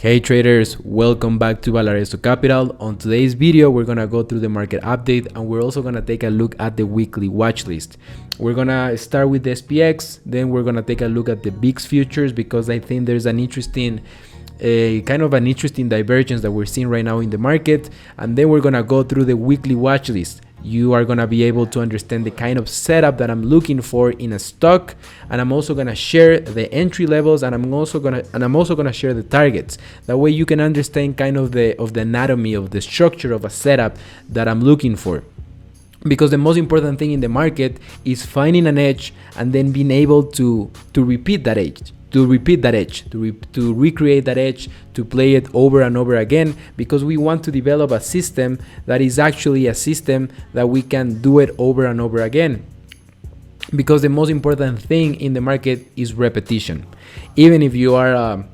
Hey traders, welcome back to Valarezo Capital. On today's video, we're gonna go through the market update and we're also gonna take a look at the weekly watch list. We're gonna start with the SPX, then we're gonna take a look at the VIX futures because I think there's an interesting kind of an interesting divergence that we're seeing right now in the market, and then we're gonna go through the weekly watch list. You are gonna be able to understand the kind of setup that I'm looking for in a stock, and I'm also gonna share the entry levels, and I'm also gonna share the targets. That way you can understand kind of the anatomy of the structure of a setup that I'm looking for. Because the most important thing in the market is finding an edge and then being able to repeat that edge. To recreate that edge, to play it over and over again, because we want to develop a system that is actually a system that we can do it over and over again. Because the most important thing in the market is repetition. Even if you are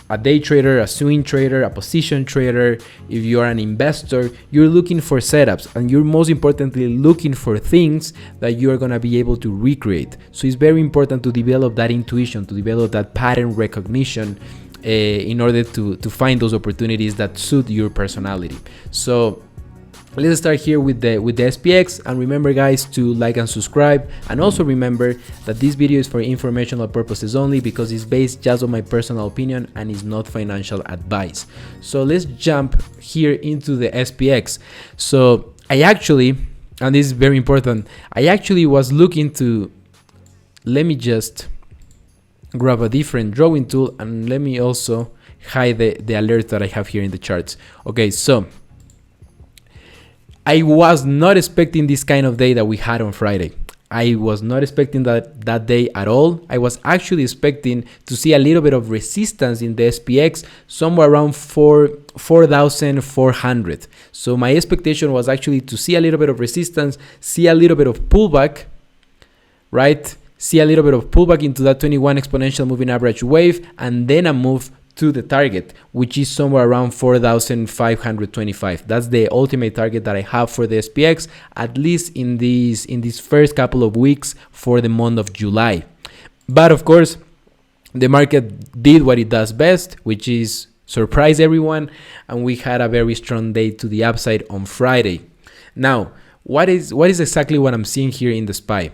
a day trader, a swing trader, a position trader, if you are an investor, you're looking for setups, and you're most importantly looking for things that you are going to be able to recreate. So it's very important to develop that intuition, to develop that pattern recognition in order to find those opportunities that suit your personality. So let's start here with the SPX, and remember guys to like and subscribe, and also remember that this video is for informational purposes only because it's based just on my personal opinion and is not financial advice. So let's jump here into the SPX. So I actually, and this is very important, I actually was looking to, let me just grab a different drawing tool and let me also hide the alert that I have here in the charts. Okay, so I was not expecting this kind of day that we had on Friday. I was not expecting that day at all. I was actually expecting to see a little bit of resistance in the SPX, somewhere around 4,400. So my expectation was actually to see a little bit of resistance, see a little bit of pullback, right? See a little bit of pullback into that 21 exponential moving average wave, and then a move to the target, which is somewhere around 4,525. That's the ultimate target that I have for the SPX, at least in these first couple of weeks for the month of July. But of course, the market did what it does best, which is surprise everyone, and we had a very strong day to the upside on Friday. Now, what is exactly what I'm seeing here in the SPY?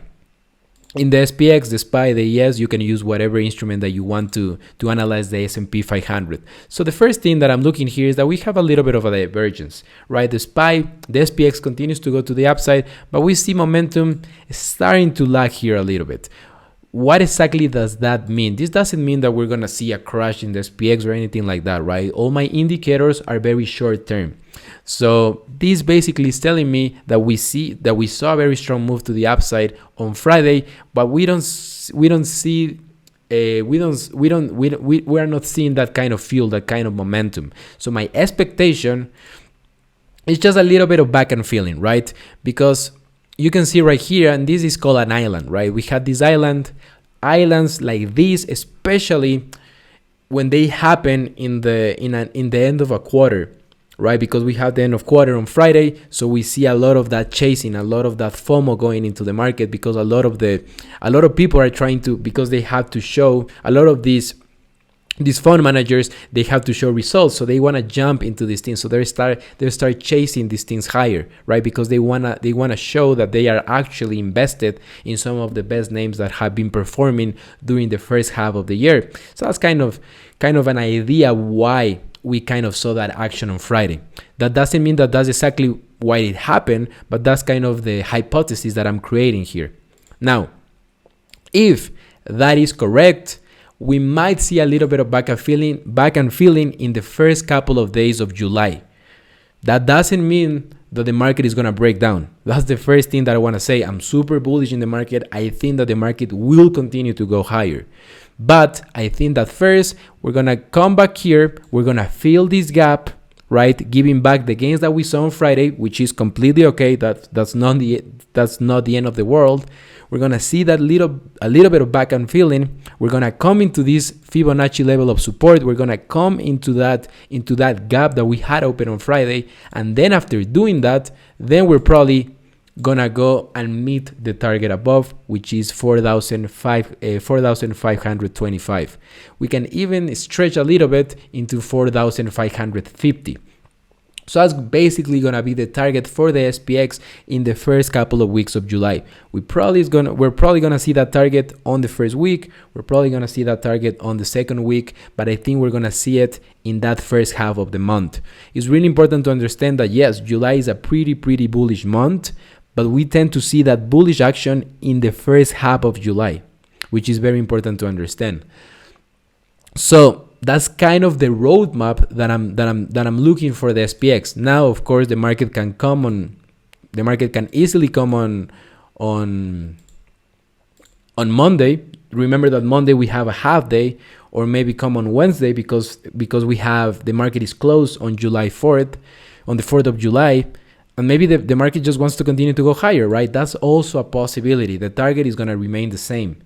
In the SPX, the SPY, the ES, you can use whatever instrument that you want to analyze the S&P 500. So the first thing that I'm looking here is that we have a little bit of a divergence, right? The SPY, the SPX continues to go to the upside, but we see momentum starting to lag here a little bit. What exactly does that mean? This doesn't mean that we're going to see a crash in the SPX or anything like that, right? All my indicators are very short term. So this basically is telling me that we saw a very strong move to the upside on Friday, but we are not seeing that kind of fuel, that kind of momentum. So my expectation is just a little bit of back and filling, right? Because you can see right here, and this is called an island, right? We had this islands like this, especially when they happen in the end of a quarter, right? Because we have the end of quarter on Friday, so we see a lot of that chasing, a lot of that FOMO going into the market, because a lot of people are trying to, because they have to show, a lot of these fund managers, they have to show results, so they want to jump into these things, so they start chasing these things higher, right? Because they wanna show that they are actually invested in some of the best names that have been performing during the first half of the year. So that's kind of an idea why we kind of saw that action on Friday. That doesn't mean that that's exactly why it happened, but that's kind of the hypothesis that I'm creating here. Now, if that is correct, we might see a little bit of back and filling in the first couple of days of July. That doesn't mean that the market is going to break down. That's the first thing that I want to say. I'm super bullish in the market. I think that the market will continue to go higher. But I think that first, we're going to come back here. We're going to fill this gap, right? Giving back the gains that we saw on Friday, which is completely okay. That's not the end of the world. We're going to see that a little bit of back and filling. We're going to come into this Fibonacci level of support. We're going to come into that gap that we had open on Friday. And then after doing that, then we're probably gonna go and meet the target above, which is 4,525. We can even stretch a little bit into 4,550. So that's basically gonna be the target for the SPX in the first couple of weeks of July. We're probably gonna see that target on the first week. We're probably gonna see that target on the second week, but I think we're gonna see it in that first half of the month. It's really important to understand that yes, July is a pretty bullish month, but we tend to see that bullish action in the first half of July, which is very important to understand. So that's kind of the roadmap that I'm looking for the SPX. Now, of course, the market can easily come on Monday. Remember that Monday we have a half day, or maybe come on Wednesday because the market is closed on July 4th, on the 4th of July. And maybe the market just wants to continue to go higher, right? That's also a possibility. The target is going to remain the same.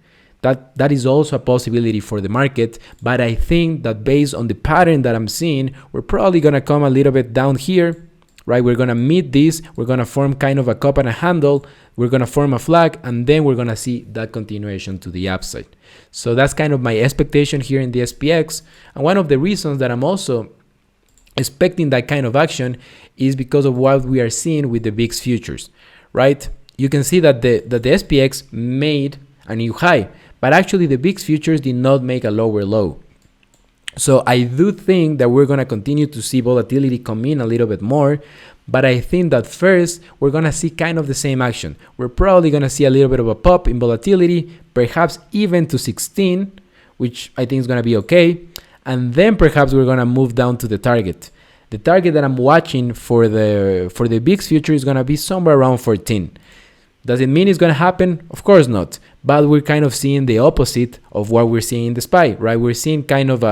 That is also a possibility for the market, but I think that based on the pattern that I'm seeing, we're probably going to come a little bit down here, right? We're going to meet this, we're going to form kind of a cup and a handle, we're going to form a flag, and then we're going to see that continuation to the upside. So that's kind of my expectation here in the SPX. And one of the reasons that I'm also expecting that kind of action is because of what we are seeing with the VIX futures, right? You can see that the SPX made a new high, but actually the VIX futures did not make a lower low. So I do think that we're going to continue to see volatility come in a little bit more, but I think that first we're going to see kind of the same action. We're probably going to see a little bit of a pop in volatility, perhaps even to 16, which I think is going to be okay. And then perhaps we're going to move down to the target. The target that I'm watching for the VIX future is going to be somewhere around 14. Does it mean it's going to happen? Of course not. But we're kind of seeing the opposite of what we're seeing in the SPY, right? We're seeing kind of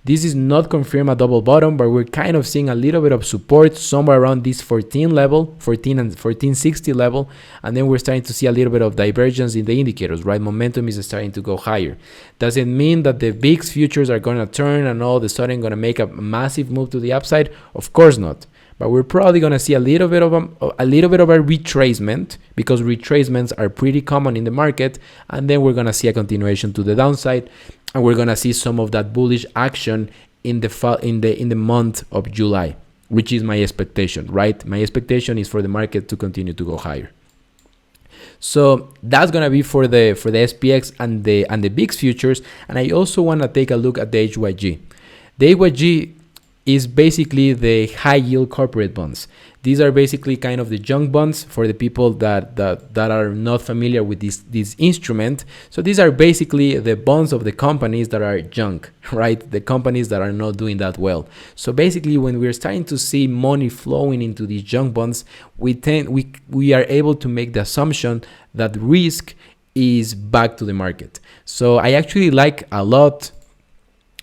this is not confirmed a double bottom, but we're kind of seeing a little bit of support somewhere around this 14 level, 14 and 1460 level. And then we're starting to see a little bit of divergence in the indicators, right? Momentum is starting to go higher. Does it mean that the VIX futures are going to turn and all of a sudden going to make a massive move to the upside? Of course not. But we're probably going to see a little bit of a retracement, because retracements are pretty common in the market, and then we're going to see a continuation to the downside, and we're going to see some of that bullish action in the month of July, which is my expectation, right? My expectation is for the market to continue to go higher. So that's going to be for the SPX and the VIX futures, and I also want to take a look at the HYG. The HYG is basically the high yield corporate bonds. These are basically kind of the junk bonds for the people that are not familiar with this instrument. So these are basically the bonds of the companies that are junk, right? The companies that are not doing that well. So basically, when we're starting to see money flowing into these junk bonds, we are able to make the assumption that risk is back to the market. So I actually like a lot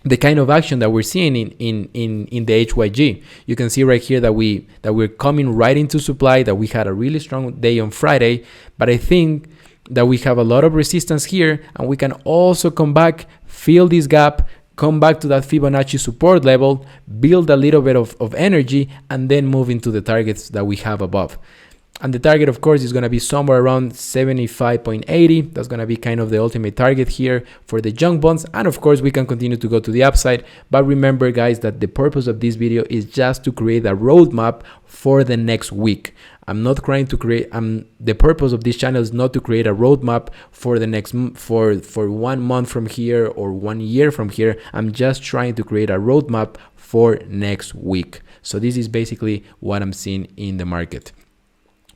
the kind of action that we're seeing in the HYG. You can see right here that we're coming right into supply, that we had a really strong day on Friday, but I think that we have a lot of resistance here, and we can also come back, fill this gap, come back to that Fibonacci support level, build a little bit of energy, and then move into the targets that we have above. And the target, of course, is going to be somewhere around 75.80. That's going to be kind of the ultimate target here for the junk bonds. And of course, we can continue to go to the upside. But remember, guys, that the purpose of this video is just to create a roadmap for the next week. I'm not trying to create, the purpose of this channel is not to create a roadmap for the next, for 1 month from here or 1 year from here. I'm just trying to create a roadmap for next week. So this is basically what I'm seeing in the market.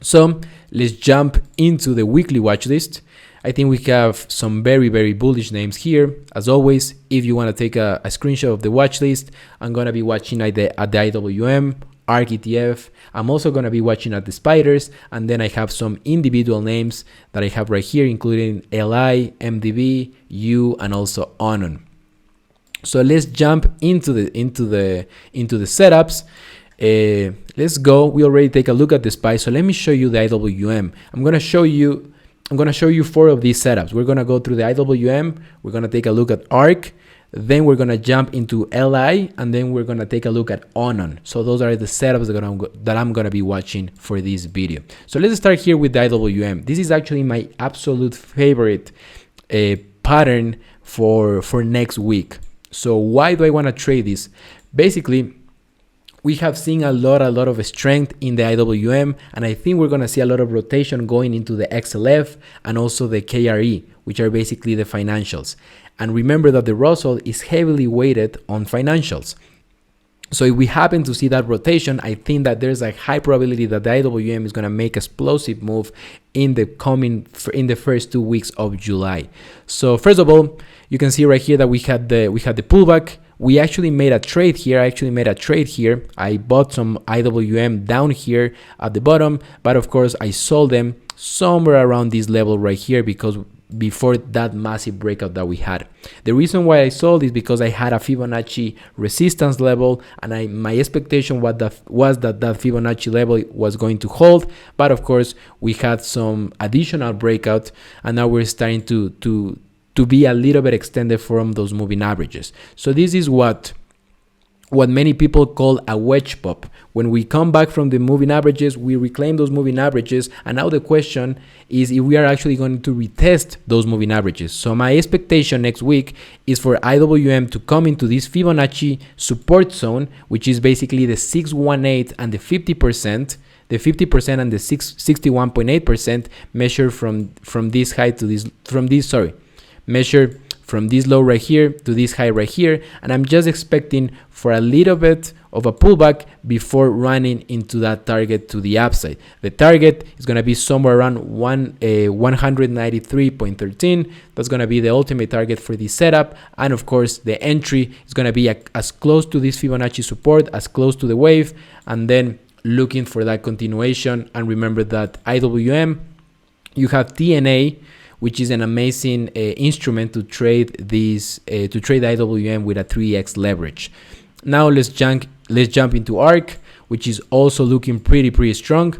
So let's jump into the weekly watch list. I think we have some very bullish names here. As always, if you want to take a screenshot of the watch list, I'm going to be watching at the IWM, ARKK. I'm also going to be watching at the spiders, and then I have some individual names that I have right here, including LI, MDB, U, and also ONON. So let's jump into the setups. Let's go. We already take a look at the SPY. So let me show you the IWM. I'm going to show you 4 of these setups. We're going to go through the IWM. We're going to take a look at ARK. Then we're gonna jump into LI, and then we're gonna take a look at ONON. So those are the setups that I'm gonna be watching for this video. So let's start here with the IWM. This is actually my absolute favorite pattern for next week. So why do I want to trade this? Basically, we have seen a lot of strength in the IWM, and I think we're going to see a lot of rotation going into the XLF and also the KRE, which are basically the financials. And remember that the Russell is heavily weighted on financials. So if we happen to see that rotation, I think that there's a high probability that the IWM is going to make an explosive move in the first 2 weeks of July. So first of all, you can see right here that we had the pullback. We actually made a trade here. I bought some IWM down here at the bottom, but of course I sold them somewhere around this level right here because before that massive breakout that we had. The reason why I sold is because I had a Fibonacci resistance level, and my expectation was that Fibonacci level was going to hold, but of course we had some additional breakout, and now we're starting to be a little bit extended from those moving averages. So this is what many people call a wedge pop. When we come back from the moving averages, we reclaim those moving averages, and now the question is if we are actually going to retest those moving averages. So my expectation next week is for IWM to come into this Fibonacci support zone, which is basically the 618 and the 50%. The 50% and the 61.8% measure from this high to this, measure from this low right here to this high right here, and I'm just expecting for a little bit of a pullback before running into that target to the upside. The target is going to be somewhere around 193.13. That's going to be the ultimate target for this setup, and of course the entry is going to be as close to this Fibonacci support, as close to the wave, and then looking for that continuation. And remember that IWM, you have TNA, which is an amazing instrument to trade IWM with a 3x leverage. Now let's jump into ARK, which is also looking pretty strong.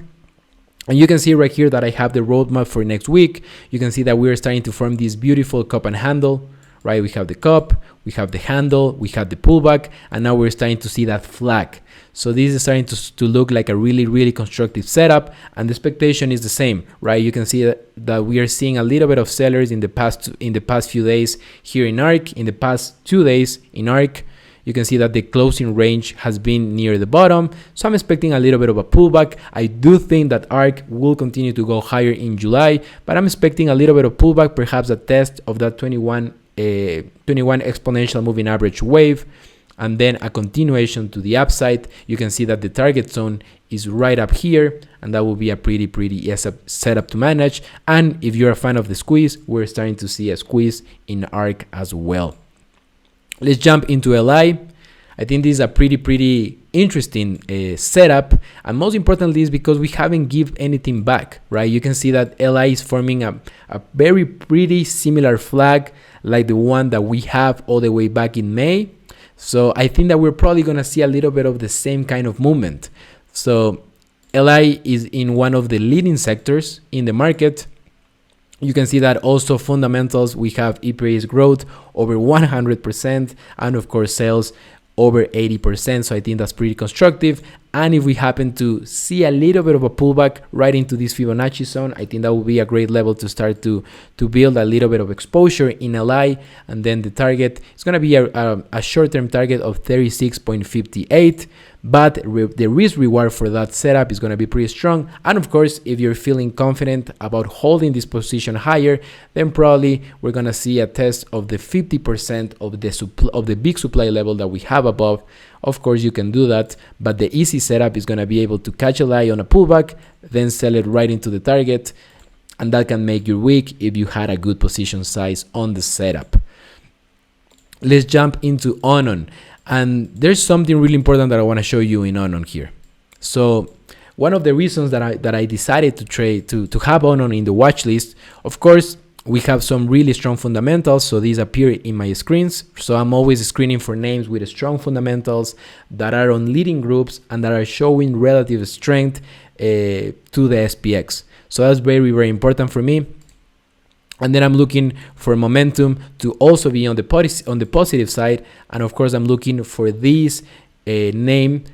And you can see right here that I have the roadmap for next week. You can see that we're starting to form this beautiful cup and handle, right? We have the cup, we have the handle, we have the pullback, and now we're starting to see that flag. So this is starting to look like a really constructive setup, and the expectation is the same, right? You can see that we are seeing a little bit of sellers in the past few days here in ARK. In the past 2 days in ARK, you can see that the closing range has been near the bottom. So I'm expecting a little bit of a pullback. I do think that ARK will continue to go higher in July, but I'm expecting a little bit of pullback, perhaps a test of that 21 exponential moving average wave, and then a continuation to the upside. You can see that the target zone is right up here, and that will be a pretty setup to manage. And if you're a fan of the squeeze, we're starting to see a squeeze in ARK as well. Let's jump into LI. I think this is a pretty interesting setup, and most importantly is because we haven't given anything back, right? You can see that LI is forming a very pretty similar flag like the one that we have all the way back in May. So I think that we're probably going to see a little bit of the same kind of movement. So LI is in one of the leading sectors in the market. You can see that also fundamentals, we have EPS growth over 100%, and of course sales over 80%. So I think that's pretty constructive. And if we happen to see a little bit of a pullback right into this Fibonacci zone, I think that will be a great level to start to build a little bit of exposure in LI. And then the target is going to be a short-term target of 36.58. But the risk reward for that setup is going to be pretty strong. And of course, if you're feeling confident about holding this position higher, then probably we're going to see a test of the 50% of the big supply level that we have above. Of course, you can do that, but the easy setup is going to be able to catch a lie on a pullback, then sell it right into the target, and that can make your week if you had a good position size on the setup. Let's jump into ONON. And there's something really important that I want to show you in ONON here. So one of the reasons that I decided to trade to have ONON in the watch list, of course, we have some really strong fundamentals, so these appear in my screens. So I'm always screening for names with strong fundamentals that are on leading groups and that are showing relative strength to the SPX. So that's very important for me. And then I'm looking for momentum to also be on the positive side. And of course, I'm looking for this name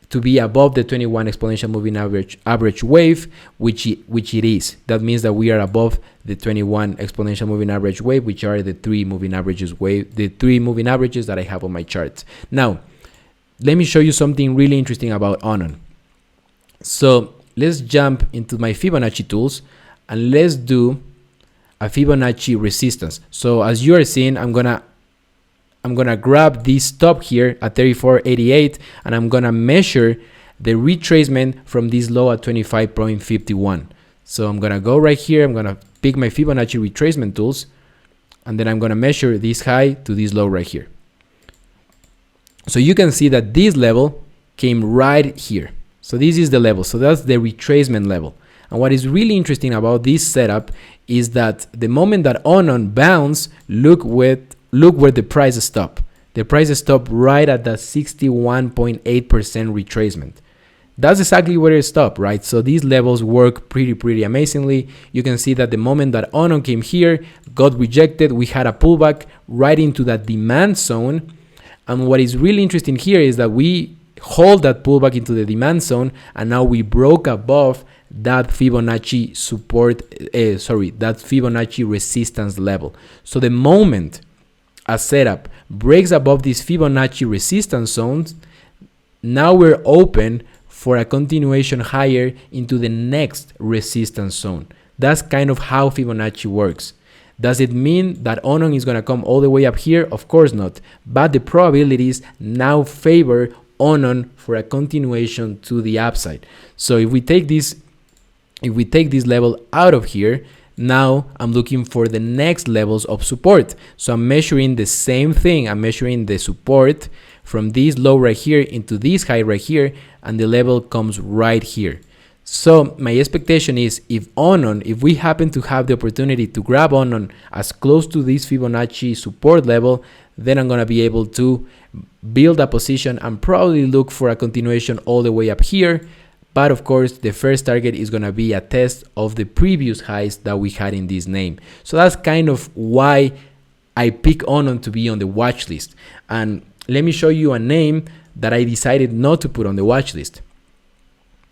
to be above the 21 exponential moving average wave, which it is. That means that we are above the 21 exponential moving average wave, which are the three moving averages that I have on my charts. Now, let me show you something really interesting about ONON. So let's jump into my Fibonacci tools and let's do a Fibonacci resistance. So as you are seeing, I'm gonna grab this top here at 34.88 and I'm gonna measure the retracement from this low at 25.51. So I'm gonna go right here, I'm gonna pick my Fibonacci retracement tools, and then I'm gonna measure this high to this low right here. So you can see that this level came right here. So this is the level, so that's the retracement level. And what is really interesting about this setup is that the moment that ONON bounce, look where the price stopped. The price stopped right at that 61.8% retracement. That's exactly where it stopped, right? So these levels work pretty amazingly. You can see that the moment that ONON came here, got rejected, we had a pullback right into that demand zone. And what is really interesting here is that we hold that pullback into the demand zone, and now we broke above that Fibonacci that Fibonacci resistance level. So the moment a setup breaks above these Fibonacci resistance zones, now we're open for a continuation higher into the next resistance zone. That's kind of how Fibonacci works. Does it mean that ONON is going to come all the way up here? Of course not. But the probabilities now favor ONON for a continuation to the upside. So if we take this level out of here, now I'm looking for the next levels of support. So I'm measuring the same thing. I'm measuring the support from this low right here into this high right here, and the level comes right here. So my expectation is if we happen to have the opportunity to grab ONON as close to this Fibonacci support level, then I'm going to be able to build a position and probably look for a continuation all the way up here. But of course, the first target is going to be a test of the previous highs that we had in this name. So that's kind of why I pick ONON to be on the watch list. And let me show you a name that I decided not to put on the watch list.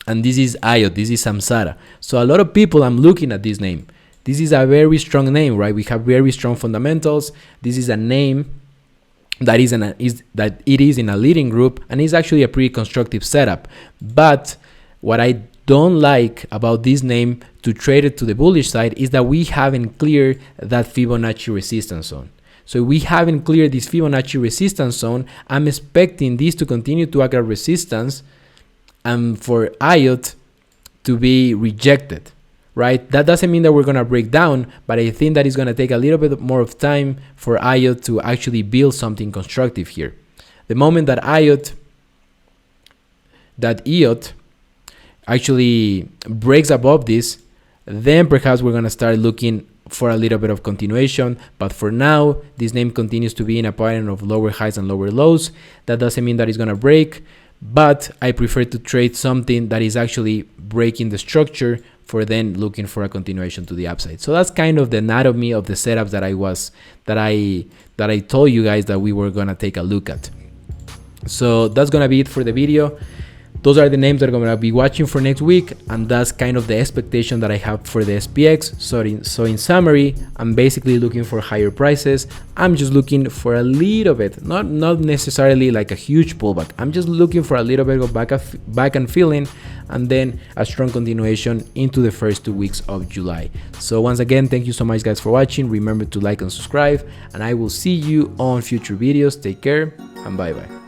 And this is IOT, this is Samsara. So a lot of people, I'm looking at this name. This is a very strong name, right? We have very strong fundamentals. This is a name that it is in a leading group, and is actually a pretty constructive setup. But what I don't like about this name to trade it to the bullish side is that we haven't cleared that Fibonacci resistance zone. So we haven't cleared this Fibonacci resistance zone. I'm expecting this to continue to act as resistance and for IOT to be rejected, right? That doesn't mean that we're going to break down, but I think that it's going to take a little bit more of time for IOT to actually build something constructive here. The moment that EOT actually breaks above this, then perhaps we're going to start looking for a little bit of continuation. But for now, this name continues to be in a pattern of lower highs and lower lows. That doesn't mean that it's going to break, but I prefer to trade something that is actually breaking the structure for then looking for a continuation to the upside. So that's kind of the anatomy of the setups that I told you guys that we were going to take a look at. So that's going to be it for the video. Those are the names that I'm going to be watching for next week, and that's kind of the expectation that I have for the SPX. So in summary, I'm basically looking for higher prices. I'm just looking for a little bit, not necessarily like a huge pullback. I'm just looking for a little bit of back and filling, and then a strong continuation into the first 2 weeks of July. So once again, thank you so much guys for watching. Remember to like and subscribe, and I will see you on future videos. Take care and bye bye.